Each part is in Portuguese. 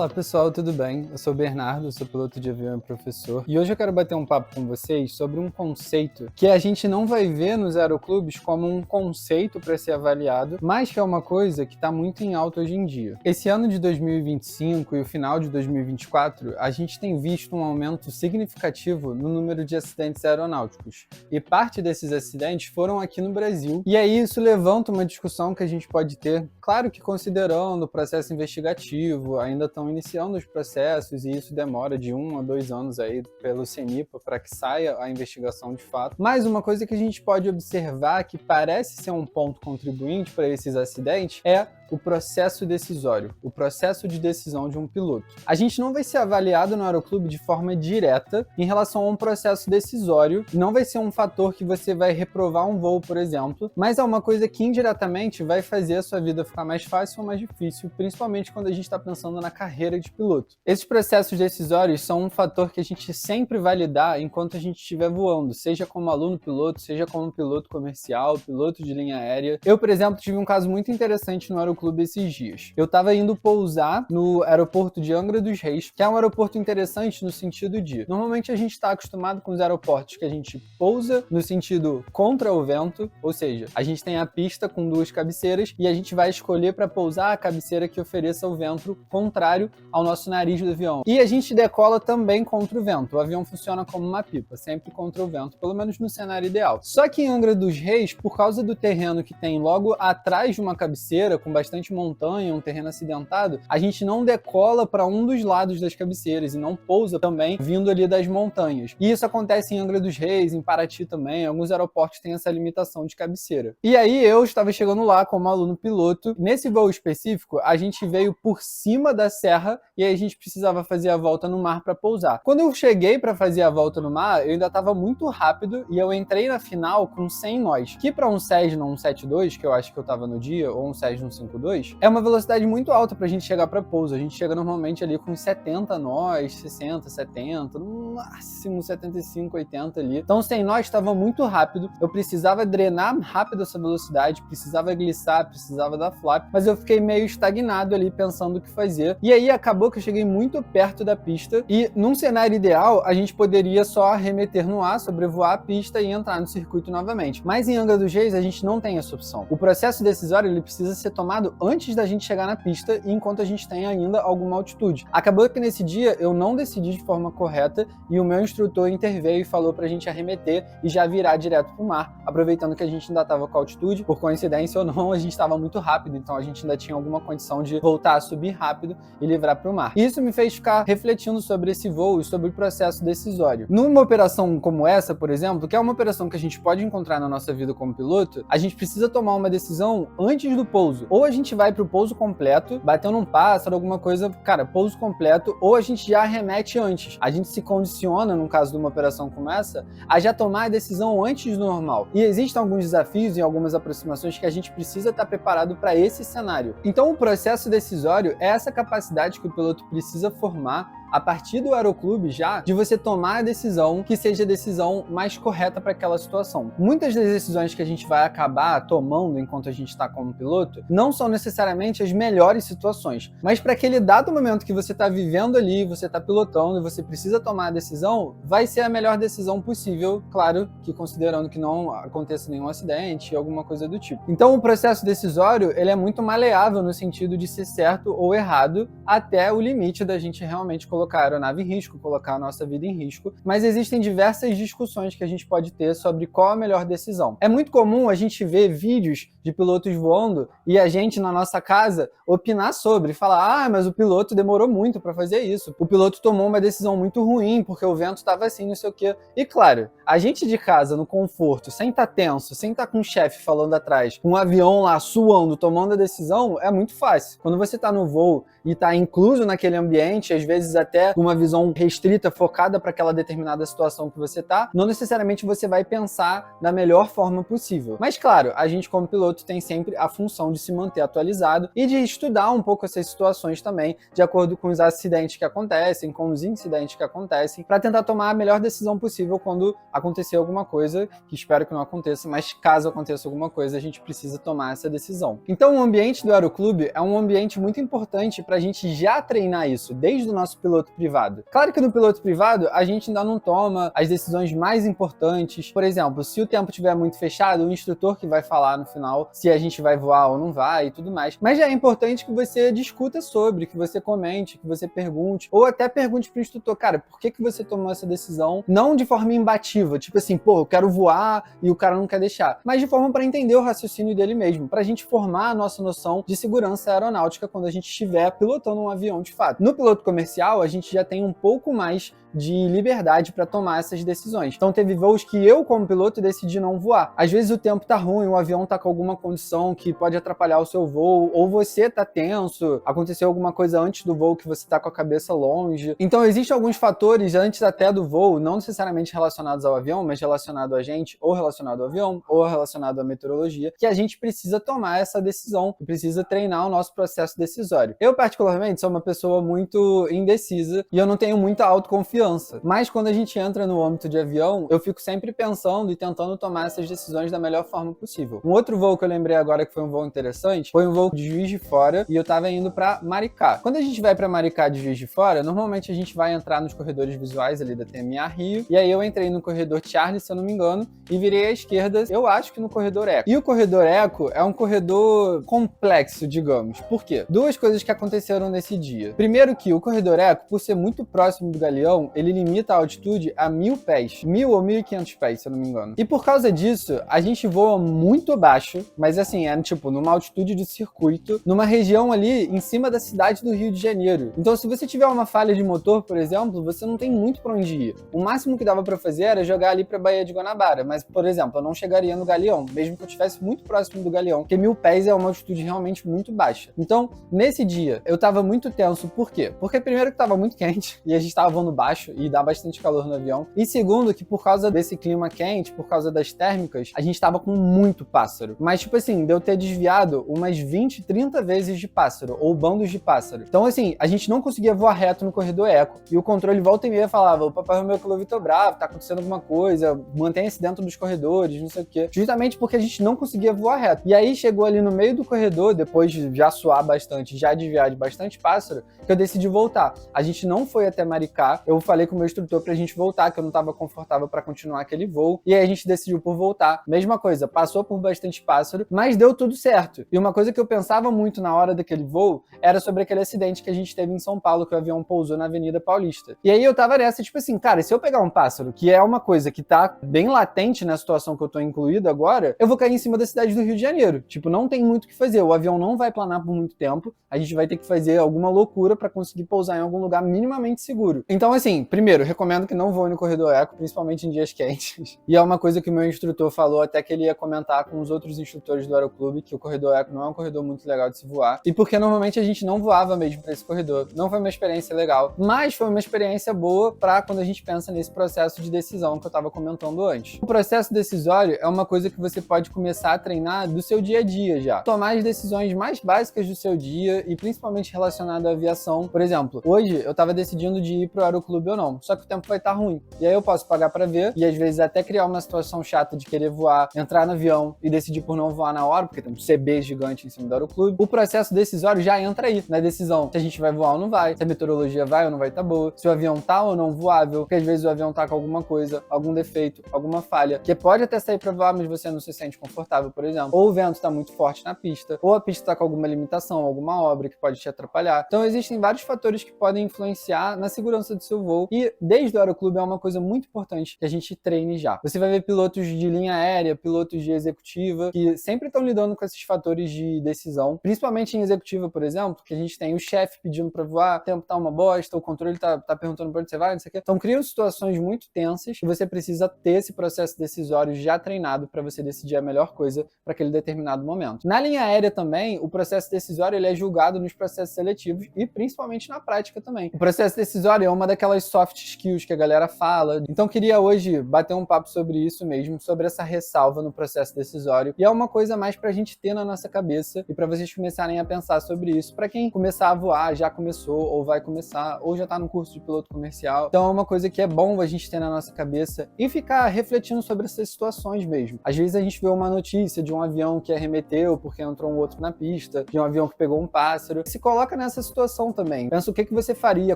Olá pessoal, tudo bem? Eu sou o Bernardo, sou piloto de avião e professor, e hoje eu quero bater um papo com vocês sobre um conceito que a gente não vai ver nos aeroclubes como um conceito para ser avaliado, mas que é uma coisa que está muito em alta hoje em dia. Esse ano de 2025 e o final de 2024, a gente tem visto um aumento significativo no número de acidentes aeronáuticos, e parte desses acidentes foram aqui no Brasil, e aí isso levanta uma discussão que a gente pode ter, claro que considerando o processo investigativo, ainda estão iniciando os processos e isso demora de 1 a 2 anos aí pelo CENIPA para que saia a investigação de fato. Mas uma coisa que a gente pode observar que parece ser um ponto contribuinte para esses acidentes é o processo decisório, o processo de decisão de um piloto. A gente não vai ser avaliado no aeroclube de forma direta em relação a um processo decisório, não vai ser um fator que você vai reprovar um voo, por exemplo, mas é uma coisa que indiretamente vai fazer a sua vida ficar mais fácil ou mais difícil, principalmente quando a gente está pensando na carreira de piloto. Esses processos decisórios são um fator que a gente sempre vai lidar enquanto a gente estiver voando, seja como aluno piloto, seja como piloto comercial, piloto de linha aérea. Eu, por exemplo, tive um caso muito interessante no aeroclube esses dias. Eu estava indo pousar no aeroporto de Angra dos Reis, que é um aeroporto interessante no sentido de, normalmente a gente está acostumado com os aeroportos que a gente pousa no sentido contra o vento, ou seja, a gente tem a pista com 2 cabeceiras e a gente vai escolher para pousar a cabeceira que ofereça o vento contrário ao nosso nariz do avião. E a gente decola também contra o vento. O avião funciona como uma pipa, sempre contra o vento, pelo menos no cenário ideal. Só que em Angra dos Reis, por causa do terreno que tem logo atrás de uma cabeceira, com bastante montanha, um terreno acidentado, a gente não decola para um dos lados das cabeceiras e não pousa também vindo ali das montanhas. E isso acontece em Angra dos Reis, em Paraty também, alguns aeroportos têm essa limitação de cabeceira. E aí eu estava chegando lá como aluno piloto. Nesse voo específico, a gente veio por cima da serra e aí a gente precisava fazer a volta no mar para pousar. Quando eu cheguei para fazer a volta no mar, eu ainda estava muito rápido e eu entrei na final com 100 nós, que para um Cessna 172, que eu acho que eu estava no dia, ou um Cessna 152, é uma velocidade muito alta para a gente chegar para pouso. A gente chega normalmente ali com 70 nós, 60, 70, no máximo 75, 80 ali. Então 100 nós estava muito rápido, eu precisava drenar rápido essa velocidade, precisava glissar, precisava dar flap, mas eu fiquei meio estagnado ali pensando o que fazer. E aí acabou que eu cheguei muito perto da pista e num cenário ideal a gente poderia só arremeter no ar, sobrevoar a pista e entrar no circuito novamente. Mas em Angra dos Reis a gente não tem essa opção. O processo decisório ele precisa ser tomado antes da gente chegar na pista e enquanto a gente tem ainda alguma altitude. Acabou que nesse dia eu não decidi de forma correta e o meu instrutor interveio e falou pra gente arremeter e já virar direto pro mar, aproveitando que a gente ainda estava com altitude. Por coincidência ou não, a gente estava muito rápido, então a gente ainda tinha alguma condição de voltar a subir rápido e livrar para o mar. Isso me fez ficar refletindo sobre esse voo e sobre o processo decisório. Numa operação como essa, por exemplo, que é uma operação que a gente pode encontrar na nossa vida como piloto, a gente precisa tomar uma decisão antes do pouso. Ou a gente vai para o pouso completo, bateu num pássaro, alguma coisa, cara, pouso completo, ou a gente já arremete antes. A gente se condiciona, no caso de uma operação como essa, a já tomar a decisão antes do normal. E existem alguns desafios e algumas aproximações que a gente precisa estar preparado para esse cenário. Então o processo decisório é essa capacidade que o piloto precisa formar a partir do aeroclube já, de você tomar a decisão que seja a decisão mais correta para aquela situação. Muitas das decisões que a gente vai acabar tomando enquanto a gente está como piloto não são necessariamente as melhores situações, mas para aquele dado momento que você está vivendo ali, você está pilotando e você precisa tomar a decisão, vai ser a melhor decisão possível, claro que considerando que não aconteça nenhum acidente ou alguma coisa do tipo. Então o processo decisório ele é muito maleável no sentido de ser certo ou errado até o limite da gente realmente colocar a aeronave em risco, colocar a nossa vida em risco, mas existem diversas discussões que a gente pode ter sobre qual a melhor decisão. É muito comum a gente ver vídeos de pilotos voando e a gente na nossa casa opinar sobre, falar, mas o piloto demorou muito para fazer isso, o piloto tomou uma decisão muito ruim porque o vento estava assim, não sei o quê. E claro, a gente de casa, no conforto, sem estar tenso, sem estar com o chefe falando atrás, com um avião lá suando, tomando a decisão, é muito fácil. Quando você está no voo e está incluso naquele ambiente, às vezes até até uma visão restrita, focada para aquela determinada situação que você tá, não necessariamente você vai pensar da melhor forma possível. Mas claro, a gente como piloto tem sempre a função de se manter atualizado e de estudar um pouco essas situações também, de acordo com os acidentes que acontecem, com os incidentes que acontecem, para tentar tomar a melhor decisão possível quando acontecer alguma coisa, que espero que não aconteça, mas caso aconteça alguma coisa, a gente precisa tomar essa decisão. Então o ambiente do aeroclube é um ambiente muito importante para a gente já treinar isso, desde o nosso piloto privado. Claro que no piloto privado, a gente ainda não toma as decisões mais importantes. Por exemplo, se o tempo estiver muito fechado, o instrutor que vai falar no final se a gente vai voar ou não vai e tudo mais. Mas já é importante que você discuta sobre, que você comente, que você pergunte, ou até pergunte pro instrutor, cara, por que você tomou essa decisão? Não de forma imbativa, tipo assim, pô, eu quero voar e o cara não quer deixar, mas de forma para entender o raciocínio dele mesmo, pra gente formar a nossa noção de segurança aeronáutica quando a gente estiver pilotando um avião de fato. No piloto comercial, a gente já tem um pouco mais de liberdade para tomar essas decisões. Então teve voos que eu, como piloto, decidi não voar. Às vezes o tempo tá ruim, o avião tá com alguma condição que pode atrapalhar o seu voo, ou você tá tenso, aconteceu alguma coisa antes do voo que você tá com a cabeça longe. Então existem alguns fatores antes até do voo, não necessariamente relacionados ao avião, mas relacionado a gente, ou relacionado ao avião, ou relacionado à meteorologia, que a gente precisa tomar essa decisão, precisa treinar o nosso processo decisório. Eu, particularmente, sou uma pessoa muito indecisa e eu não tenho muita autoconfiança. Mas quando a gente entra no âmbito de avião, eu fico sempre pensando e tentando tomar essas decisões da melhor forma possível. Um outro voo que eu lembrei agora que foi um voo interessante, foi um voo de Juiz de Fora e eu tava indo pra Maricá. Quando a gente vai pra Maricá de Juiz de Fora, normalmente a gente vai entrar nos corredores visuais ali da TMA Rio, e aí eu entrei no corredor Charlie, se eu não me engano, e virei à esquerda, eu acho que no corredor Eco. E o corredor Eco é um corredor complexo, digamos. Por quê? Duas coisas que aconteceram nesse dia. Primeiro que o corredor Eco, por ser muito próximo do galeão, ele limita a altitude a 1.000 pés. 1.000 ou 1.500 pés, se eu não me engano. E por causa disso, a gente voa muito baixo, mas assim, é tipo numa altitude de circuito, numa região ali em cima da cidade do Rio de Janeiro. Então se você tiver uma falha de motor, por exemplo, você não tem muito pra onde ir. O máximo que dava pra fazer era jogar ali pra Baía de Guanabara, mas, por exemplo, eu não chegaria no Galeão, mesmo que eu estivesse muito próximo do Galeão, porque 1.000 pés é uma altitude realmente muito baixa. Então, nesse dia, eu tava muito tenso, por quê? Porque primeiro que tava muito quente, e a gente tava voando baixo, e dá bastante calor no avião. E segundo, que por causa desse clima quente, por causa das térmicas, a gente tava com muito pássaro. Mas, tipo assim, deu ter desviado umas 20, 30 vezes de pássaro, ou bandos de pássaro. Então, assim, a gente não conseguia voar reto no corredor Eco. E o controle volta e meia falava, o Papai Romeu Kilovito bravo, tá acontecendo alguma coisa, mantenha-se dentro dos corredores, não sei o quê. Justamente porque a gente não conseguia voar reto. E aí chegou ali no meio do corredor, depois de já suar bastante, já desviar de bastante pássaro, que eu decidi voltar. A gente não foi até Maricá, eu falei com o meu instrutor pra gente voltar, que eu não tava confortável pra continuar aquele voo, e aí a gente decidiu por voltar. Mesma coisa, passou por bastante pássaro, mas deu tudo certo. E uma coisa que eu pensava muito na hora daquele voo era sobre aquele acidente que a gente teve em São Paulo, que o avião pousou na Avenida Paulista. E aí eu tava nessa, tipo assim, cara, se eu pegar um pássaro, que é uma coisa que tá bem latente na situação que eu tô incluído agora, eu vou cair em cima da cidade do Rio de Janeiro. Tipo, não tem muito o que fazer, o avião não vai planar por muito tempo, a gente vai ter que fazer alguma loucura pra conseguir pousar em algum lugar minimamente seguro. Então, assim, primeiro, recomendo que não voe no corredor Eco, principalmente em dias quentes. E é uma coisa que o meu instrutor falou, até que ele ia comentar com os outros instrutores do aeroclube, que o corredor Eco não é um corredor muito legal de se voar. E porque normalmente a gente não voava mesmo pra esse corredor. Não foi uma experiência legal, mas foi uma experiência boa pra quando a gente pensa nesse processo de decisão que eu tava comentando antes. O processo decisório é uma coisa que você pode começar a treinar do seu dia a dia já. Tomar as decisões mais básicas do seu dia e principalmente relacionado à aviação. Por exemplo, hoje eu tava decidindo de ir pro aeroclube ou não, só que o tempo vai estar ruim. E aí eu posso pagar pra ver e às vezes até criar uma situação chata de querer voar, entrar no avião e decidir por não voar na hora, porque tem um CB gigante em cima do aeroclube. O processo decisório já entra aí, na decisão se a gente vai voar ou não vai, se a meteorologia vai ou não vai estar boa, se o avião tá ou não voável, porque às vezes o avião tá com alguma coisa, algum defeito, alguma falha, que pode até sair pra voar, mas você não se sente confortável, por exemplo. Ou o vento tá muito forte na pista, ou a pista tá com alguma limitação, alguma obra que pode te atrapalhar. Então existem vários fatores que podem influenciar na segurança do seu voo voo. E desde o aeroclube é uma coisa muito importante que a gente treine já. Você vai ver pilotos de linha aérea, pilotos de executiva, que sempre estão lidando com esses fatores de decisão, principalmente em executiva, por exemplo, que a gente tem o chefe pedindo para voar, o tempo tá uma bosta, o controle tá perguntando para onde você vai, não sei o quê. Então criam situações muito tensas e você precisa ter esse processo decisório já treinado para você decidir a melhor coisa para aquele determinado momento. Na linha aérea também, o processo decisório ele é julgado nos processos seletivos e principalmente na prática também. O processo decisório é uma daquelas soft skills que a galera fala. Então queria hoje bater um papo sobre isso mesmo, sobre essa ressalva no processo decisório. E é uma coisa mais pra gente ter na nossa cabeça e para vocês começarem a pensar sobre isso. Para quem começar a voar, já começou ou vai começar, ou já tá no curso de piloto comercial. Então é uma coisa que é bom a gente ter na nossa cabeça e ficar refletindo sobre essas situações mesmo. Às vezes a gente vê uma notícia de um avião que arremeteu porque entrou um outro na pista, de um avião que pegou um pássaro. Se coloca nessa situação também. Pensa o que você faria,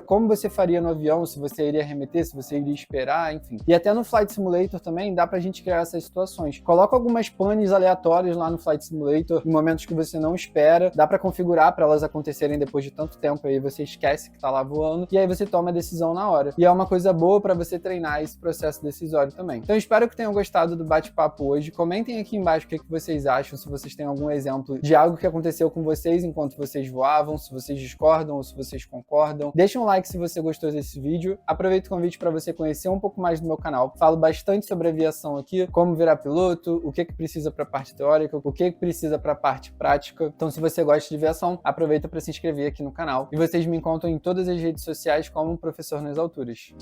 como você faria no avião, se você iria arremeter, se você iria esperar, enfim. E até no Flight Simulator também dá pra gente criar essas situações. Coloca algumas panes aleatórias lá no Flight Simulator, em momentos que você não espera, dá pra configurar pra elas acontecerem depois de tanto tempo, aí você esquece que tá lá voando, e aí você toma a decisão na hora. E é uma coisa boa pra você treinar esse processo decisório também. Então espero que tenham gostado do bate-papo hoje. Comentem aqui embaixo o que vocês acham, se vocês têm algum exemplo de algo que aconteceu com vocês enquanto vocês voavam, se vocês discordam ou se vocês concordam. Deixa um like se você gostou desse vídeo. Aproveito o convite para você conhecer um pouco mais do meu canal. Falo bastante sobre aviação aqui, como virar piloto, o que precisa para a parte teórica, o que precisa para a parte prática. Então, se você gosta de aviação, aproveita para se inscrever aqui no canal. E vocês me encontram em todas as redes sociais como Professor nas Alturas.